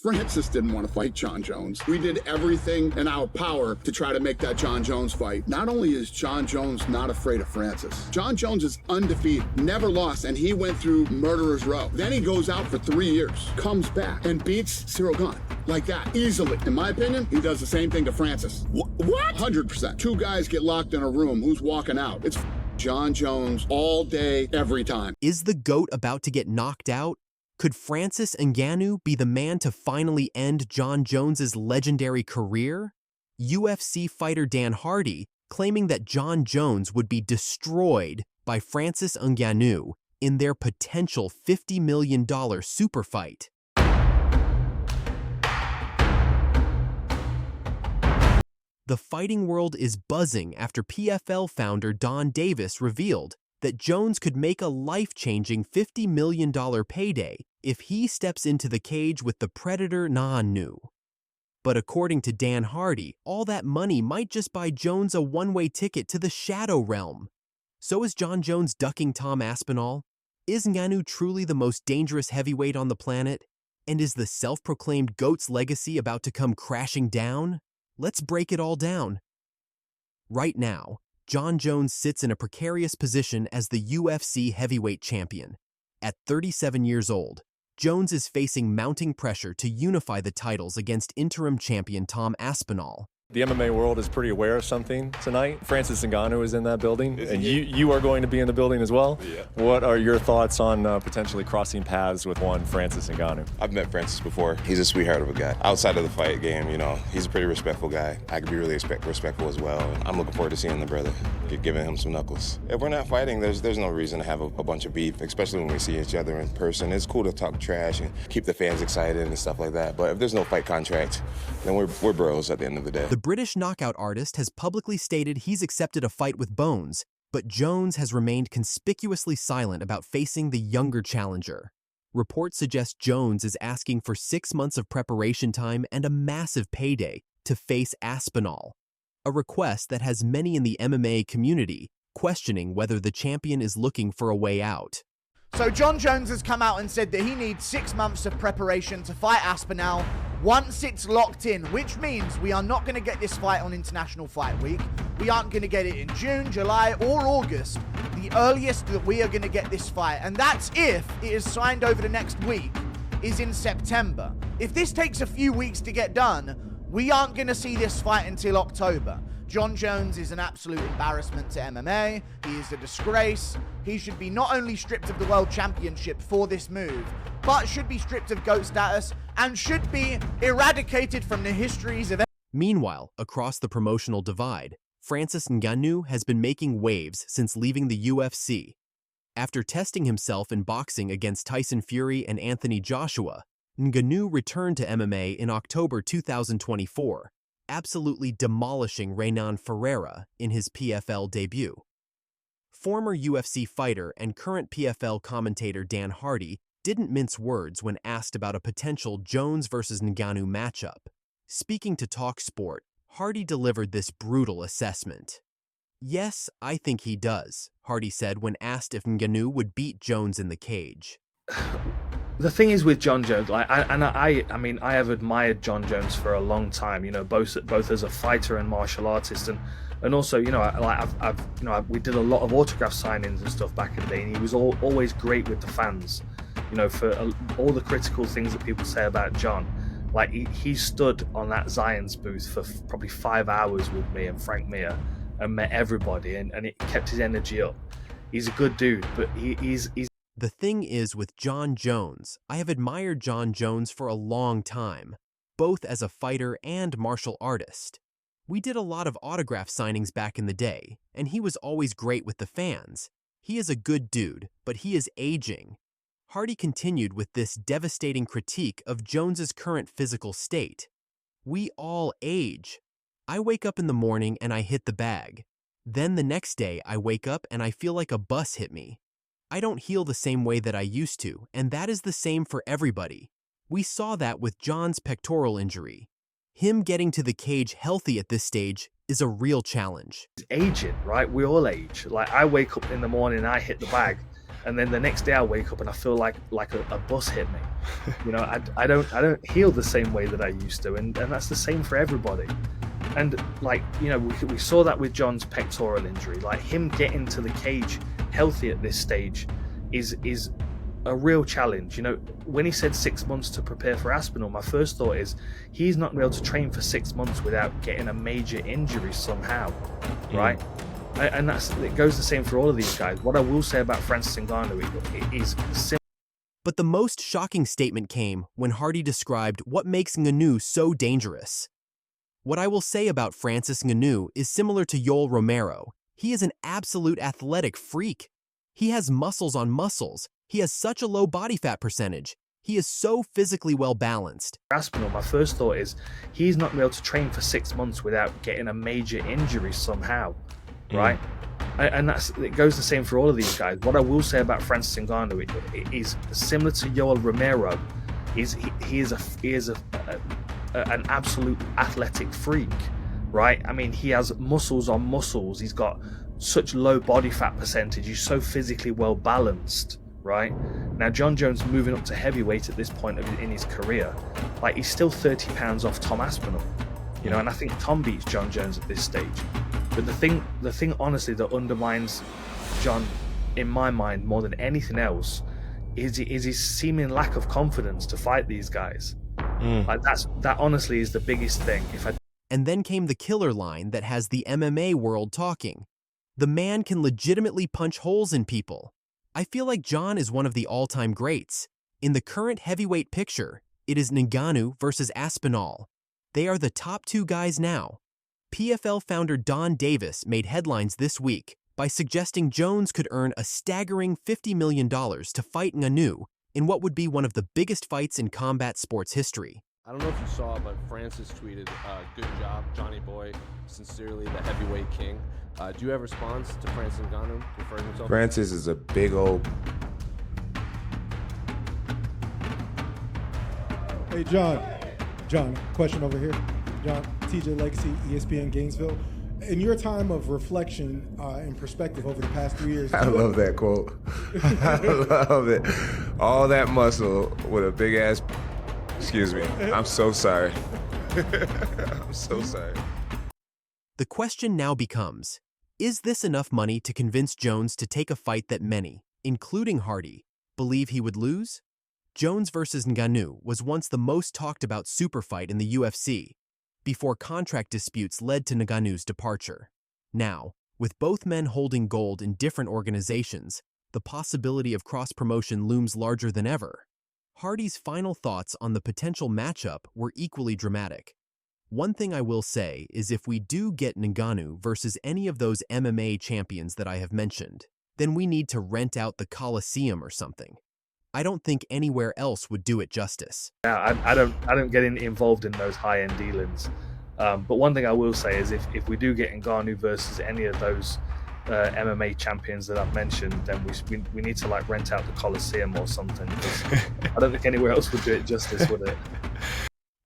Francis didn't want to fight Jon Jones. We did everything in our power to try to make that Jon Jones fight. Not only is Jon Jones not afraid of Francis, Jon Jones is undefeated, never lost, and he went through Murderer's Row. Then he goes out for 3 years, comes back, and beats Cyril Gane. Like that, easily. In my opinion, he does the same thing to Francis. What? 100%. Two guys get locked in a room. Who's walking out? It's Jon Jones all day, every time. Is the GOAT about to get knocked out? Could Francis Ngannou be the man to finally end Jon Jones's legendary career? UFC fighter Dan Hardy claiming that Jon Jones would be destroyed by Francis Ngannou in their potential $50 million super fight. The fighting world is buzzing after PFL founder Don Davis revealed that Jones could make a life-changing $50 million payday if he steps into the cage with the Predator Ngannou. But according to Dan Hardy, all that money might just buy Jones a one-way ticket to the Shadow Realm. So is Jon Jones ducking Tom Aspinall? Is Ngannou truly the most dangerous heavyweight on the planet? And is the self-proclaimed GOAT's legacy about to come crashing down? Let's break it all down. Right now, Jon Jones sits in a precarious position as the UFC heavyweight champion. At 37 years old, Jones is facing mounting pressure to unify the titles against interim champion Tom Aspinall. The MMA world is pretty aware of something tonight. Francis Ngannou is in that building, and you are going to be in the building as well. Yeah. What are your thoughts on potentially crossing paths with one Francis Ngannou? I've met Francis before. He's a sweetheart of a guy. Outside of the fight game, you know, he's a pretty respectful guy. I could be really respectful as well. I'm looking forward to seeing the brother, giving him some knuckles. If we're not fighting, there's no reason to have a bunch of beef, especially when we see each other in person. It's cool to talk trash and keep the fans excited and stuff like that. But if there's no fight contract, then we're bros at the end of the day. The British knockout artist has publicly stated he's accepted a fight with Bones, but Jones has remained conspicuously silent about facing the younger challenger. Reports suggest Jones is asking for 6 months of preparation time and a massive payday to face Aspinall, a request that has many in the MMA community questioning whether the champion is looking for a way out. So Jon Jones has come out and said that he needs 6 months of preparation to fight Aspinall once it's locked in, which means we are not going to get this fight on International Fight Week. We aren't going to get it in June, July, or August. The earliest that we are going to get this fight, and that's if it is signed over the next week, is in September. If this takes a few weeks to get done, we aren't going to see this fight until October. Jon Jones is an absolute embarrassment to MMA. He is a disgrace. He should be not only stripped of the World Championship for this move, but should be stripped of GOAT status and should be eradicated from the histories of... Meanwhile, across the promotional divide, Francis Ngannou has been making waves since leaving the UFC. After testing himself in boxing against Tyson Fury and Anthony Joshua, Ngannou returned to MMA in October 2024, absolutely demolishing Renan Ferreira in his PFL debut. Former UFC fighter and current PFL commentator Dan Hardy didn't mince words when asked about a potential Jones versus Ngannou matchup. Speaking to TalkSport, Hardy delivered this brutal assessment. "Yes, I think he does," Hardy said when asked if Ngannou would beat Jones in the cage. The thing is with Jon Jones, I mean, I have admired Jon Jones for a long time. You know, both as a fighter and martial artist, and also, you know, we did a lot of autograph signings and stuff back in the day, and he was always great with the fans. You know, for all the critical things that people say about Jon, like he stood on that Zion's booth for probably 5 hours with me and Frank Mir and met everybody, and it kept his energy up. He's a good dude, but he's. The thing is with Jon Jones, I have admired Jon Jones for a long time, both as a fighter and martial artist. We did a lot of autograph signings back in the day, and he was always great with the fans. He is a good dude, but he is aging. Hardy continued with this devastating critique of Jones's current physical state. "We all age. I wake up in the morning and I hit the bag. Then the next day I wake up and I feel like a bus hit me. I don't heal the same way that I used to, and that is the same for everybody. We saw that with Jon's pectoral injury. Him getting to the cage healthy at this stage is a real challenge." Aging, right? We all age. Like, I wake up in the morning and I hit the bag. and then the next day I wake up and I feel like a bus hit me. You know, I don't heal the same way that I used to, and that's the same for everybody. And like, you know, we saw that with Jon's pectoral injury. Like, him getting to the cage healthy at this stage is a real challenge. You know, when he said 6 months to prepare for Aspinall, my first thought is he's not going to be able to train for 6 months without getting a major injury somehow, right? And it goes the same for all of these guys. What I will say about Francis Ngannou is simple. But the most shocking statement came when Hardy described what makes Ngannou so dangerous. What I will say about Francis Ngannou is similar to Yoel Romero. He is an absolute athletic freak. He has muscles on muscles. He has such a low body fat percentage. He is so physically well balanced. Aspinall, my first thought is he's not going to be able to train for 6 months without getting a major injury somehow, right? And it goes the same for all of these guys. What I will say about Francis Ngannou is similar to Yoel Romero. He is an absolute athletic freak, right? I mean, he has muscles on muscles. He's got such low body fat percentage. He's so physically well balanced, right? Now, Jon Jones moving up to heavyweight at this point in his career, like, he's still 30 pounds off Tom Aspinall, you know, and I think Tom beats Jon Jones at this stage. But the thing honestly that undermines Jon, in my mind, more than anything else, is his seeming lack of confidence to fight these guys. Like, that honestly is the biggest thing. And then came the killer line that has the MMA world talking. The man can legitimately punch holes in people. I feel like Jon is one of the all-time greats. In the current heavyweight picture, it is Ngannou versus Aspinall. They are the top two guys now. PFL founder Don Davis made headlines this week by suggesting Jones could earn a staggering $50 million to fight Ngannou in what would be one of the biggest fights in combat sports history. I don't know if you saw, but Francis tweeted, "Good job, Johnny Boy. Sincerely, the heavyweight king." Do you have a response to Francis Ngannou referring to himself? Francis is a big old. Hey, John, question over here. John, TJ Legacy, ESPN Gainesville. In your time of reflection and perspective over the past 3 years. I love that quote. I love it. All that muscle with a big ass. Excuse me. I'm so sorry. I'm so sorry. The question now becomes, is this enough money to convince Jones to take a fight that many, including Hardy, believe he would lose? Jones versus Ngannou was once the most talked about superfight in the UFC, before contract disputes led to Ngannou's departure. Now, with both men holding gold in different organizations, the possibility of cross-promotion looms larger than ever. Hardy's final thoughts on the potential matchup were equally dramatic. One thing I will say is if we do get Ngannou versus any of those MMA champions that I have mentioned, then we need to rent out the Coliseum or something. I don't think anywhere else would do it justice. Yeah, I don't get involved in those high-end dealings. But one thing I will say is if we do get Ngannou versus any of those MMA champions that I've mentioned, then we need to like rent out the Coliseum or something. I don't think anywhere else would do it justice, would it?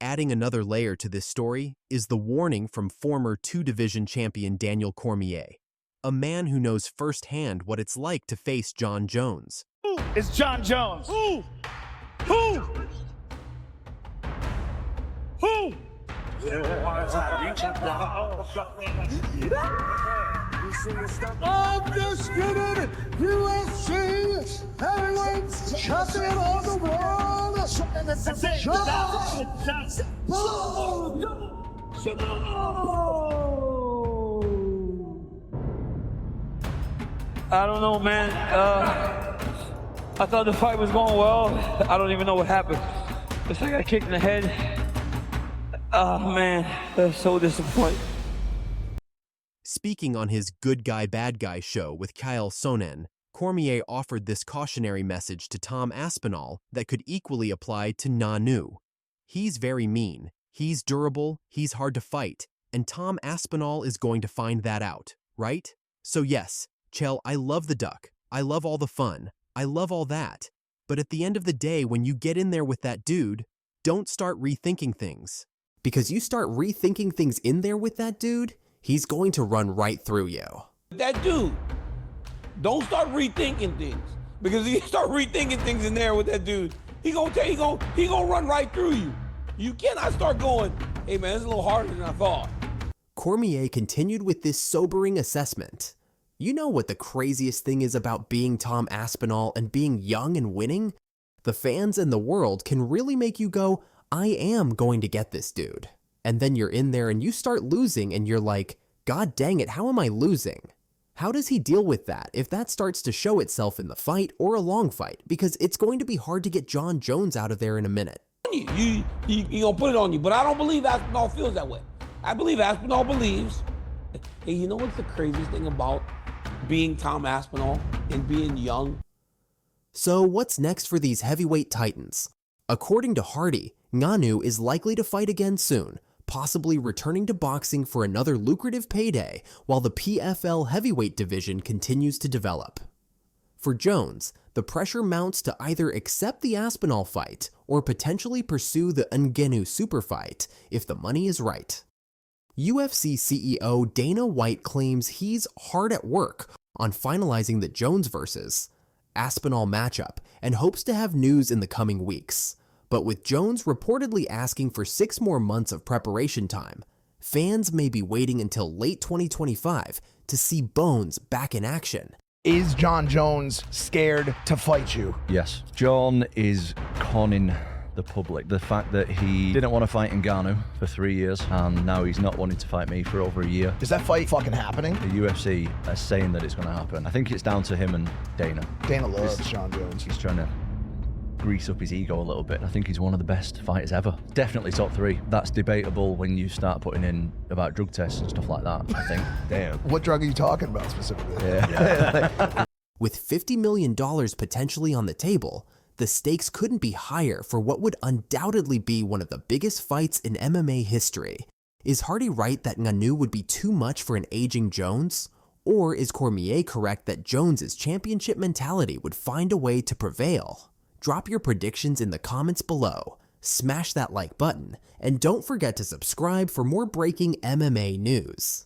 Adding another layer to this story is the warning from former two-division champion Daniel Cormier, a man who knows firsthand what it's like to face Jon Jones. It's Jon Jones. Who? Undisputed UFC heavyweight champion of the world, I don't know, man. I thought the fight was going well. I don't even know what happened. It's like I got kicked in the head. Oh, man. That's so disappointing. Speaking on his Good Guy, Bad Guy show with Kyle Sonnen, Cormier offered this cautionary message to Tom Aspinall that could equally apply to Ngannou. He's very mean, he's durable, he's hard to fight, and Tom Aspinall is going to find that out, right? So yes, Chell, I love the duck, I love all the fun, I love all that. But at the end of the day, when you get in there with that dude, don't start rethinking things. Because you start rethinking things in there with that dude, he's going to run right through you. That dude, don't start rethinking things. Because you start rethinking things in there with that dude, he gonna run right through you. You cannot start going, hey man, it's a little harder than I thought. Cormier continued with this sobering assessment. You know what the craziest thing is about being Tom Aspinall and being young and winning? The fans and the world can really make you go, I am going to get this dude. And then you're in there and you start losing and you're like, God dang it, how am I losing? How does he deal with that if that starts to show itself in the fight or a long fight? Because it's going to be hard to get Jon Jones out of there in a minute. You gonna put it on you, but I don't believe Aspinall feels that way. I believe Aspinall believes. Hey, you know what's the craziest thing about being Tom Aspinall and being young? So what's next for these heavyweight titans? According to Hardy, Ngannou is likely to fight again soon, possibly returning to boxing for another lucrative payday while the PFL heavyweight division continues to develop. For Jones, the pressure mounts to either accept the Aspinall fight or potentially pursue the Ngannou Superfight if the money is right. UFC CEO Dana White claims he's hard at work on finalizing the Jones versus Aspinall matchup and hopes to have news in the coming weeks. But with Jones reportedly asking for 6 more months of preparation time, fans may be waiting until late 2025 to see Bones back in action. Is Jon Jones scared to fight you? Yes. Jon is conning the public. The fact that he didn't want to fight Ngannou for 3 years and now he's not wanting to fight me for over a year. Is that fight fucking happening? The UFC are saying that it's going to happen. I think it's down to him and Dana. Dana loves Jon Jones. He's trying to grease up his ego a little bit. I think he's one of the best fighters ever. Definitely top 3. That's debatable when you start putting in about drug tests and stuff like that, I think. Damn. What drug are you talking about specifically? Yeah. With $50 million potentially on the table, the stakes couldn't be higher for what would undoubtedly be one of the biggest fights in MMA history. Is Hardy right that Ngannou would be too much for an aging Jones? Or is Cormier correct that Jones's championship mentality would find a way to prevail? Drop your predictions in the comments below, smash that like button, and don't forget to subscribe for more breaking MMA news.